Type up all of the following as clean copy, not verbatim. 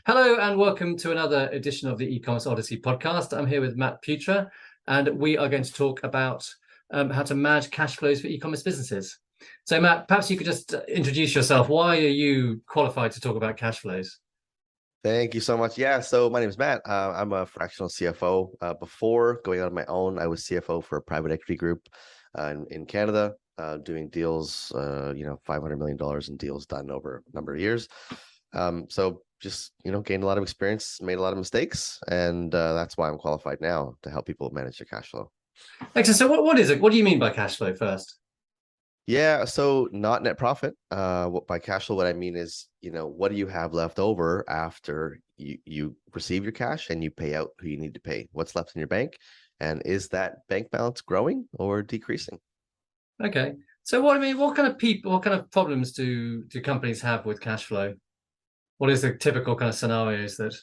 Hello and welcome to another edition of the e-commerce Odyssey podcast. I'm here with Matt Putra, and we are going to talk about how to manage cash flows for e-commerce businesses. So, Matt, perhaps you could just introduce yourself. Why are you qualified to talk about cash flows? Thank you so much. Yeah, so my name is Matt. I'm a fractional CFO. Before going out on my own, I was CFO for a private equity group in Canada, doing deals, $500 million in deals done over a number of years. So just, gained a lot of experience, made a lot of mistakes, and that's why I'm qualified now to help people manage their cash flow. Excellent. So, what is it? What do you mean by cash flow first? Yeah, so not net profit. By cash flow, what I mean is, what do you have left over after you receive your cash and you pay out who you need to pay? What's left in your bank? And is that bank balance growing or decreasing? Okay. So, what kind of problems do companies have with cash flow? What is the typical kind of scenarios that?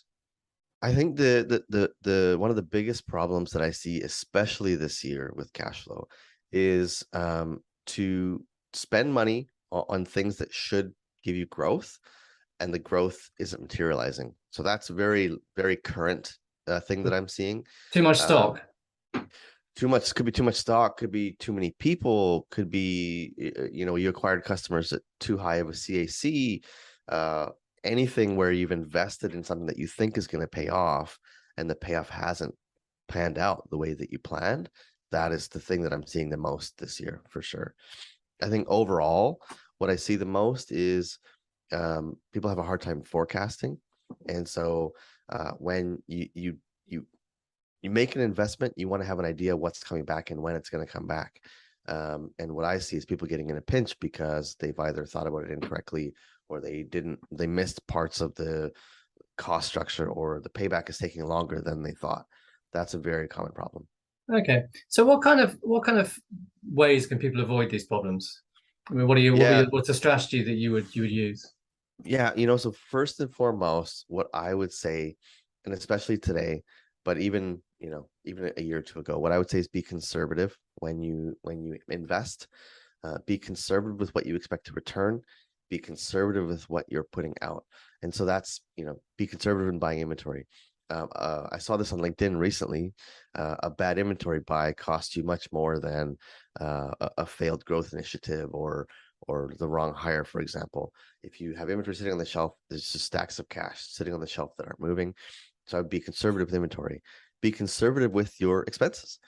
I think the one of the biggest problems that I see, especially this year with cash flow, is to spend money on things that should give you growth, and the growth isn't materializing. So that's a very, very current thing that I'm seeing. Too much Um, stock. Too much could be too much stock, could be too many people, could be you acquired customers at too high of a CAC, anything where you've invested in something that you think is going to pay off and the payoff hasn't panned out the way that you planned. That is the thing that I'm seeing the most this year for sure. I think overall what I see the most is people have a hard time forecasting, and so when you make an investment, you want to have an idea what's coming back and when it's going to come back. And what I see is people getting in a pinch because they've either thought about it incorrectly, or they missed parts of the cost structure, or the payback is taking longer than they thought. That's a very common problem. Okay. So what kind of ways can people avoid these problems? I mean, Yeah, what's a strategy that you would use? yeah. So first and foremost, what I would say, and especially today, but even a year or two ago, what I would say is be conservative when you invest. Be conservative with what you expect to return. Be conservative with what you're putting out. And so that's, be conservative in buying inventory. I saw this on LinkedIn recently. A bad inventory buy costs you much more than a failed growth initiative, or the wrong hire, for example. If you have inventory sitting on the shelf, there's just stacks of cash sitting on the shelf that aren't moving. So I'd be conservative with inventory. Be conservative with your expenses.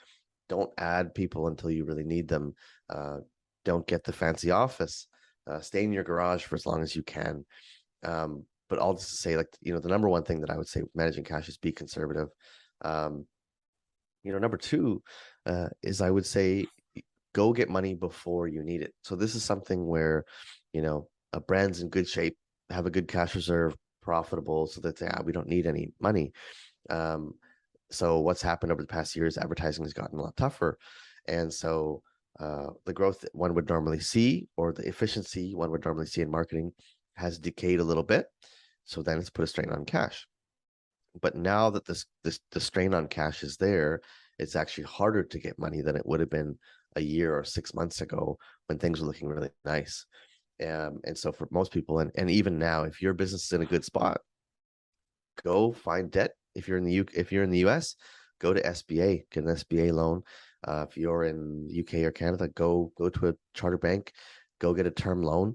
Don't add people until you really need them. Don't get the fancy office. Stay in your garage for as long as you can. But all this to say, the number one thing that I would say with managing cash is be conservative. Um, number two is, I would say, go get money before you need it. So this is something where, a brand's in good shape, have a good cash reserve, profitable, so that we don't need any money. So what's happened over the past years, advertising has gotten a lot tougher. And so the growth that one would normally see, or the efficiency one would normally see in marketing, has decayed a little bit. So then it's put a strain on cash. But now that the strain on cash is there, it's actually harder to get money than it would have been a year or 6 months ago when things were looking really nice. And so for most people, and even now, if your business is in a good spot, go find debt. If you're in the US, go to SBA, get an SBA loan. If you're in the UK or Canada, go to a charter bank, go get a term loan,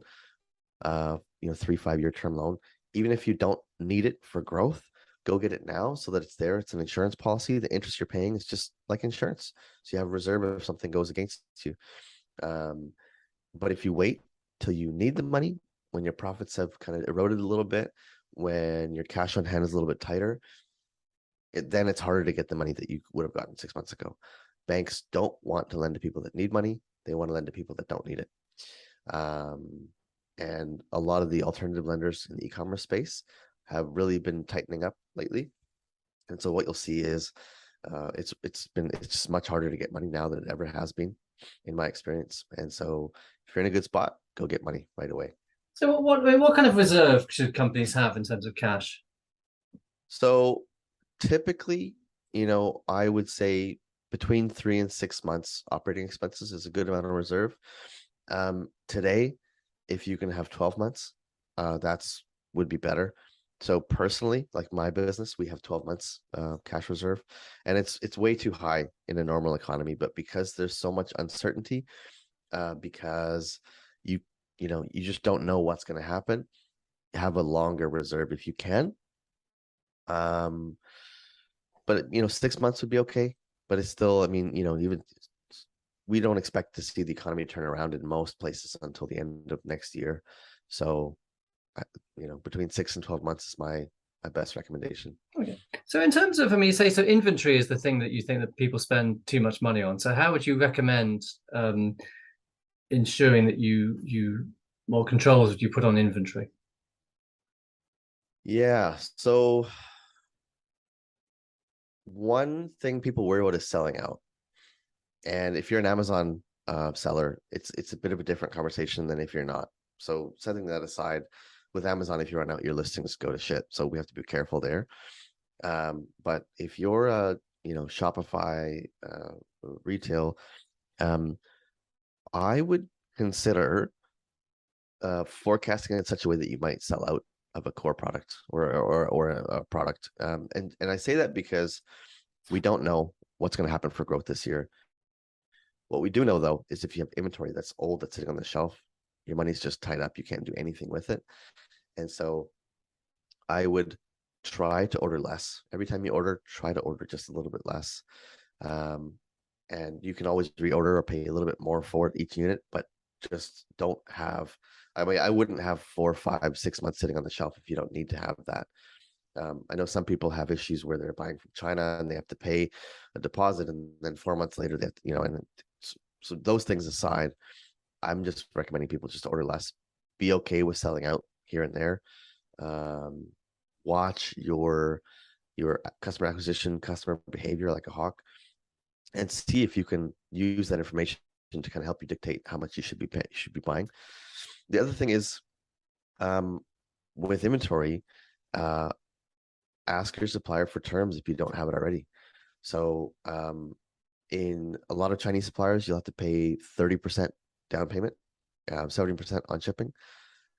3-5 year term loan. Even if you don't need it for growth, go get it now so that it's there. It's an insurance policy. The interest you're paying is just like insurance. So you have a reserve if something goes against you. But if you wait till you need the money, when your profits have kind of eroded a little bit, when your cash on hand is a little bit tighter, then it's harder to get the money that you would have gotten 6 months ago. Banks don't want to lend to people that need money. They want to lend to people that don't need it. And a lot of the alternative lenders in the e-commerce space have really been tightening up lately. And so what you'll see is it's just much harder to get money now than it ever has been, in my experience. And so if you're in a good spot, go get money right away. So what kind of reserve should companies have in terms of cash? So typically, I would say between 3 and 6 months operating expenses is a good amount of reserve. Today, if you can have 12 months, that's would be better. So personally, like my business, we have 12 months cash reserve, and it's way too high in a normal economy. But because there's so much uncertainty, because you you just don't know what's going to happen, have a longer reserve if you can. But 6 months would be okay. But it's still, I mean, even we don't expect to see the economy turn around in most places until the end of next year. So, between 6 and 12 months is my best recommendation. Okay. So in terms of, I mean, you say, so inventory is the thing that you think that people spend too much money on. So how would you recommend ensuring that more controls would you put on inventory? Yeah. So one thing people worry about is selling out. And if you're an Amazon seller, it's a bit of a different conversation than if you're not. So setting that aside, with Amazon, if you run out, your listings go to shit. So we have to be careful there. But if you're a Shopify retail, I would consider forecasting in such a way that you might sell out of a core product or a product. And I say that because we don't know what's going to happen for growth this year. What we do know, though, is if you have inventory that's old, that's sitting on the shelf, your money's just tied up. You can't do anything with it. And so I would try to order less. Every time you order, try to order just a little bit less. And you can always reorder or pay a little bit more for it, each unit, but just don't have, I mean, I wouldn't have 4, 5, 6 months sitting on the shelf if you don't need to have that. I know some people have issues where they're buying from China and they have to pay a deposit, and then 4 months later, they have to, and so those things aside, I'm just recommending people just order less, be okay with selling out here and there. Watch your customer acquisition, customer behavior like a hawk, and see if you can use that information to kind of help you dictate how much you should be buying. The other thing is, with inventory, ask your supplier for terms if you don't have it already. So in a lot of Chinese suppliers, you'll have to pay 30% down payment, 70% on shipping.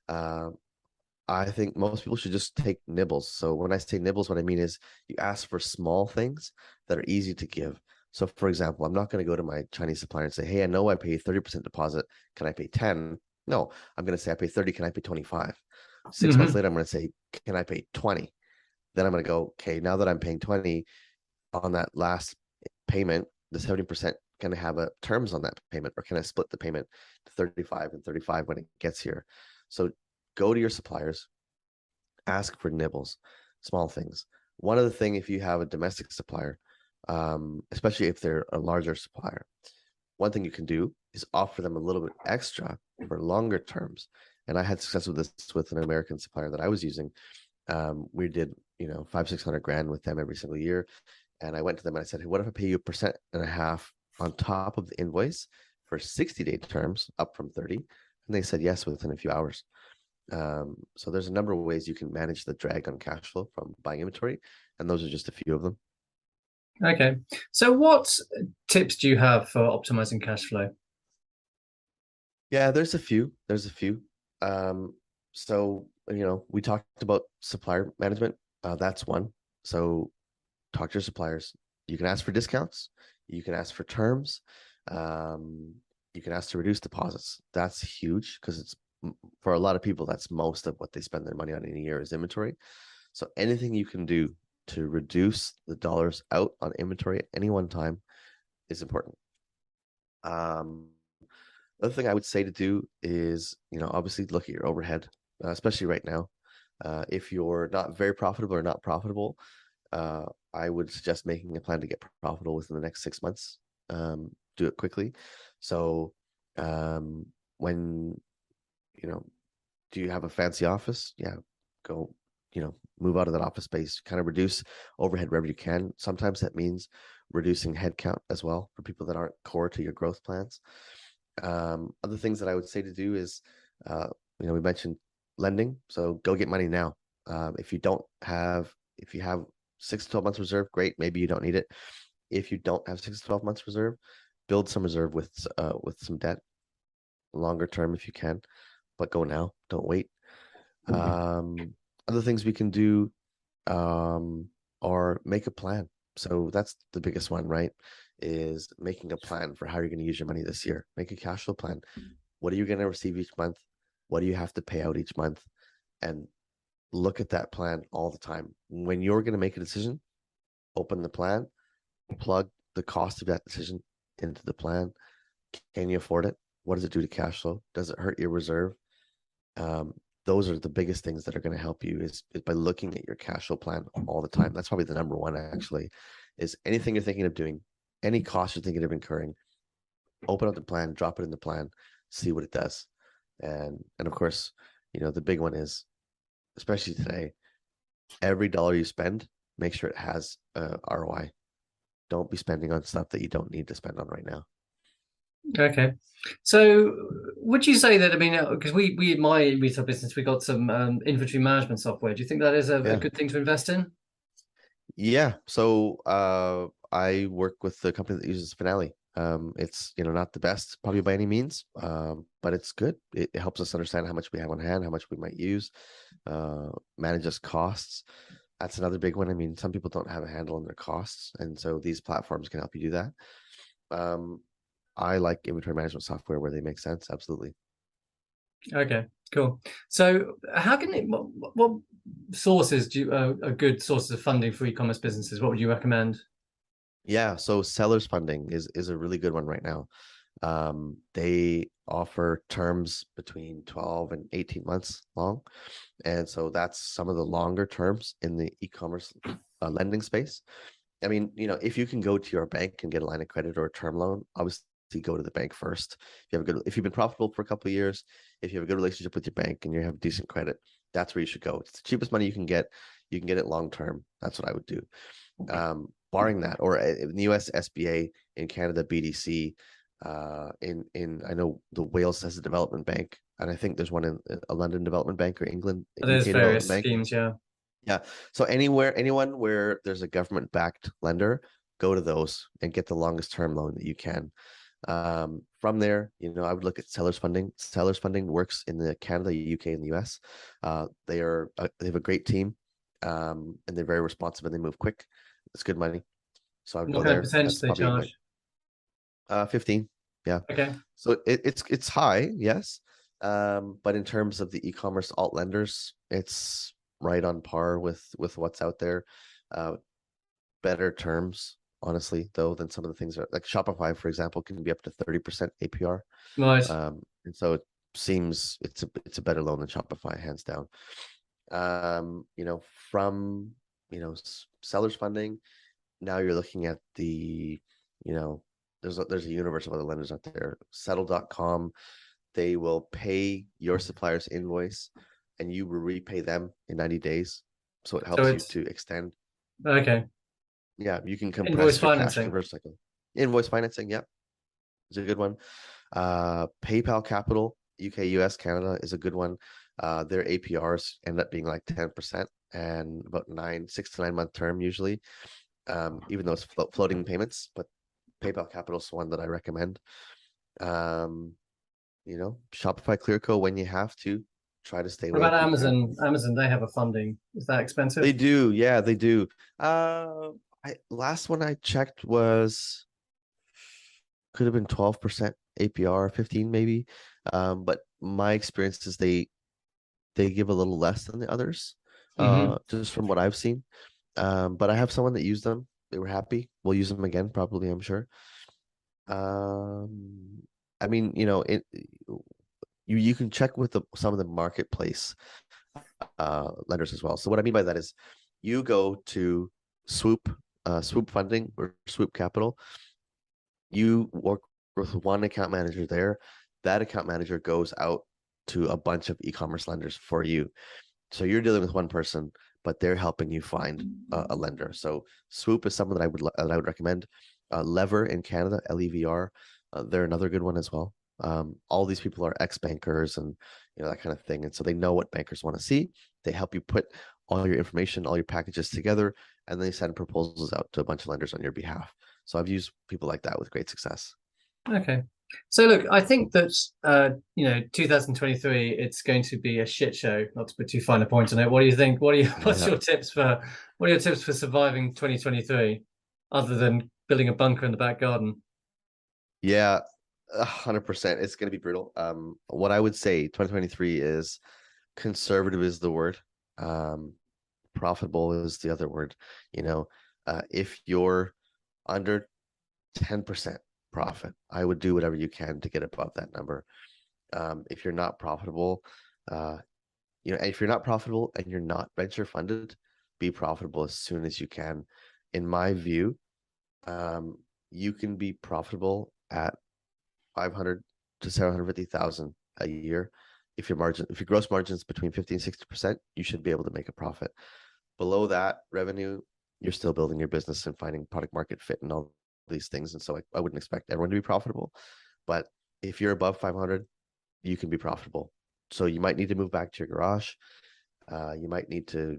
I think most people should just take nibbles. So when I say nibbles, what I mean is you ask for small things that are easy to give. So for example, I'm not going to go to my Chinese supplier and say, hey, I know I pay 30% deposit. Can I pay 10? No, I'm going to say I pay 30. Can I pay 25? 6 months later, I'm going to say, can I pay 20? Then I'm going to go, okay, now that I'm paying 20 on that last payment, the 70% can I have terms on that payment, or can I split the payment to 35 and 35 when it gets here? So go to your suppliers, ask for nibbles, small things. One other thing, if you have a domestic supplier, especially if they're a larger supplier, one thing you can do is offer them a little bit extra for longer terms. And I had success with this with an American supplier that I was using. We did, 500-600 grand with them every single year. And I went to them and I said, hey, what if I pay you 1.5% on top of the invoice for 60-day terms, up from 30? And they said yes within a few hours. So there's a number of ways you can manage the drag on cash flow from buying inventory, and those are just a few of them. Okay. So what tips do you have for optimizing cash flow? Yeah, there's a few. So, we talked about supplier management. That's one. So talk to your suppliers. You can ask for discounts. You can ask for terms. You can ask to reduce deposits. That's huge because it's, for a lot of people, that's most of what they spend their money on in a year is inventory. So anything you can do to reduce the dollars out on inventory at any one time is important. The other thing I would say to do is, obviously look at your overhead, especially right now. If you're not very profitable or not profitable, I would suggest making a plan to get profitable within the next 6 months. Do it quickly. So when, do you have a fancy office? Yeah, go, move out of that office space, kind of reduce overhead wherever you can. Sometimes that means reducing headcount as well for people that aren't core to your growth plans. Other things that I would say to do is, we mentioned lending. So go get money now. If you have 6 to 12 months reserve, great. Maybe you don't need it. If you don't have 6 to 12 months reserve, build some reserve with some debt, longer term if you can, but go now. Don't wait. Other things we can do are make a plan. So that's the biggest one, right? Is making a plan for how you're going to use your money this year. Make a cash flow plan. What are you going to receive each month? What do you have to pay out each month? And look at that plan all the time. When you're going to make a decision, open the plan, plug the cost of that decision into the plan. Can you afford it? What does it do to cash flow? Does it hurt your reserve? Those are the biggest things that are going to help you is by looking at your cash flow plan all the time. That's probably the number one, actually, is anything you're thinking of doing, any cost you're thinking of incurring, open up the plan, drop it in the plan, see what it does. And of course, the big one is, especially today, every dollar you spend, make sure it has ROI. Don't be spending on stuff that you don't need to spend on right now. Okay. So would you say that, I mean, because we in my retail business, we got some inventory management software. Do you think that is a good thing to invest in? Yeah. So I work with the company that uses Finale. It's not the best probably by any means, but it's good. It helps us understand how much we have on hand, how much we might use, manages costs. That's another big one. I mean, some people don't have a handle on their costs, and so these platforms can help you do that. I like inventory management software where they make sense. Absolutely. Okay, cool. So how can what sources do you, are good sources of funding for e-commerce businesses? What would you recommend? Yeah, so sellers funding is a really good one right now. They offer terms between 12 and 18 months long. And so that's some of the longer terms in the e-commerce lending space. I mean, if you can go to your bank and get a line of credit or a term loan, obviously go to the bank first. If you've been profitable for a couple of years, if you have a good relationship with your bank and you have decent credit, that's where you should go. It's the cheapest money you can get. You can get it long term. That's what I would do. Barring that, or in the US, SBA, in Canada, BDC, in I know the Wales has a development bank, and I think there's one in a London development bank or England, There's UK development various bank. schemes, yeah. Yeah. So anyone where there's a government backed lender, go to those and get the longest term loan that you can. From there, I would look at sellers funding. Sellers funding works in the Canada, UK, and the US. They have a great team, and they're very responsive and they move quick. It's good money. So I'd go What kind of there. percentage That's do they probably charge? 15. Yeah. Okay. So it's high, yes. But in terms of the e-commerce alt lenders, it's right on par with what's out there. Better terms, honestly, though, than some of the things like Shopify, for example, can be up to 30% APR. Right. And so it seems it's a better loan than Shopify, hands down. From sellers funding, now you're looking at the, there's a universe of other lenders out there. Settle.com, they will pay your supplier's invoice and you will repay them in 90 days. So it helps you to extend. Okay. Yeah, you can compress Invoice your financing. cash conversion cycle. Invoice financing, yeah, is a good one. PayPal Capital, UK, US, Canada is a good one. Their APRs end up being like 10% and about 6 to 9 month term usually, even though it's floating payments. But PayPal Capital is one that I recommend. Shopify Clearco when you have to. Try to stay What away about if you can. Amazon? Amazon, they have a funding. Is that expensive? They do, yeah, they do. Last one I checked could have been 12% APR, 15 maybe. But my experience is they give a little less than the others, just from what I've seen. But I have someone that used them. They were happy. We'll use them again, probably, I'm sure. I mean, you can check with some of the marketplace lenders as well. So what I mean by that is you go to Swoop funding or Swoop Capital. You work with one account manager there. That account manager goes out to a bunch of e-commerce lenders for you. So you're dealing with one person, but they're helping you find a lender. So Swoop is someone that I would recommend. Lever in Canada, LEVR, they're another good one as well. All these people are ex-bankers and that kind of thing, and so they know what bankers want to see. They help you put all your information, all your packages together, and they send proposals out to a bunch of lenders on your behalf. So I've used people like that with great success. Okay, So look, I think that 2023, it's going to be a shit show. Not to put too fine a point on it. What do you think? What's your tips for surviving 2023, other than building a bunker in the back garden? Yeah, 100%. It's going to be brutal. What I would say 2023 is conservative is the word. Profitable is the other word. If you're under 10% profit, I would do whatever you can to get above that number. If you're not profitable, if you're not profitable and you're not venture funded, be profitable as soon as you can. In my view, you can be profitable at 500 to 750,000 a year. If your gross margins between 50 and 60%, you should be able to make a profit. Below that revenue, you're still building your business and finding product market fit and all these things. And so I wouldn't expect everyone to be profitable, but if you're above 500, you can be profitable. So you might need to move back to your garage. You might need to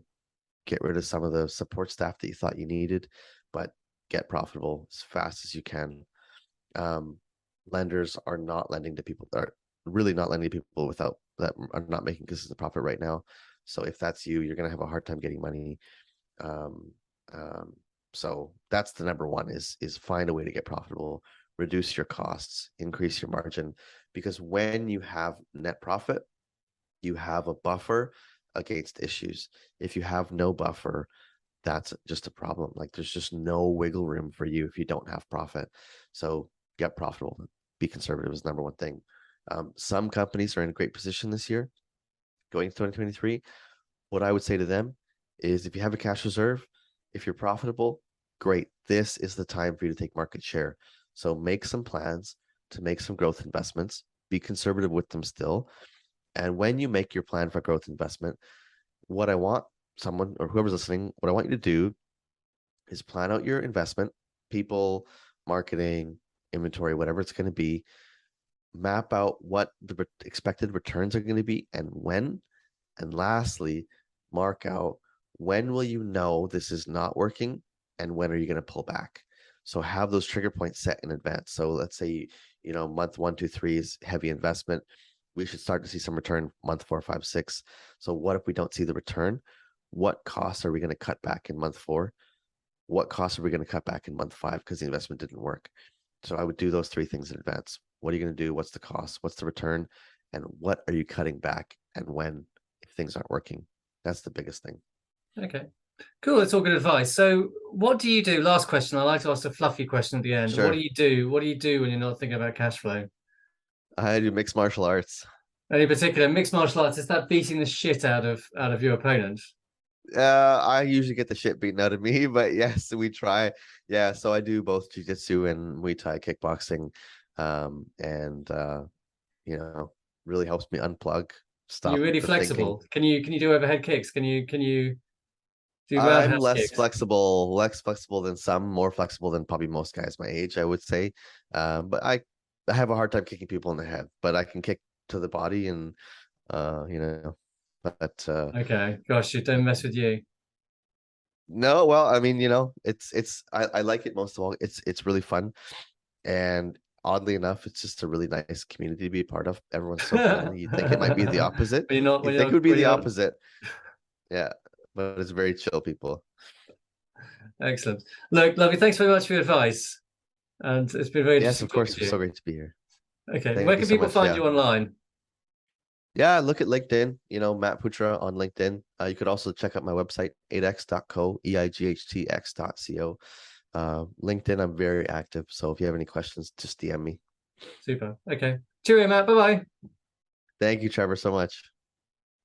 get rid of some of the support staff that you thought you needed, but get profitable as fast as you can. Lenders are not lending to people that are really not lending to people without that are not making consistent profit right now. So if that's you, you're going to have a hard time getting money. So that's the number one is find a way to get profitable, reduce your costs, increase your margin, because when you have net profit, you have a buffer against issues. If you have no buffer, that's just a problem. Like there's just no wiggle room for you if you don't have profit. So get profitable, be conservative is number one thing. Some companies are in a great position this year, going to 2023. What I would say to them is if you have a cash reserve, if you're profitable, great. This is the time for you to take market share. So make some plans to make some growth investments, be conservative with them still. And when you make your plan for growth investment, what I want someone or whoever's listening, what I want you to do is plan out your investment, people, marketing, inventory, whatever it's going to be, map out what the expected returns are going to be and when. And lastly, mark out when will you know this is not working and when are you going to pull back. So have those trigger points set in advance. So let's say, month 1, 2, 3 is heavy investment. We should start to see some return month 4, 5, 6. So what if we don't see the return? What costs are we going to cut back in month 4? What costs are we going to cut back in month 5 because the investment didn't work? So I would do those 3 things in advance. What are you going to do? What's the cost? What's the return? And what are you cutting back and when if things aren't working? That's the biggest thing. Okay, cool. That's all good advice. So what do you do? Last question. I like to ask a fluffy question at the end. Sure. What do you do? What do you do when you're not thinking about cash flow? I do mixed martial arts. Any particular mixed martial arts? Is that beating the shit out of your opponent? I usually get the shit beaten out of me, but yes, we try. Yeah, so I do both jiu-jitsu and Muay Thai kickboxing, and really helps me unplug. Stop. You're really flexible. Can you do overhead kicks? Can you do roundhouse I'm less kicks? flexible than some, more flexible than probably most guys my age, I would say. But I have a hard time kicking people in the head, but I can kick to the body and but okay, gosh, you don't mess with you. No, well, I mean, I like it most of all. It's really fun, and oddly enough, it's just a really nice community to be a part of. Everyone's so friendly. You think it might be the opposite. You think it would be the opposite. Yeah, but it's very chill people. Excellent. Look, lovely. Thanks very much for your advice, and it's been very interesting. Yes, of course. It's so great to be here. Okay, where can people find you online? Yeah, look at LinkedIn, Matt Putra on LinkedIn. You could also check out my website, eightx.co, eightx.co. LinkedIn, I'm very active. So if you have any questions, just DM me. Super. Okay. Cheerio, Matt. Bye-bye. Thank you, Trevor, so much.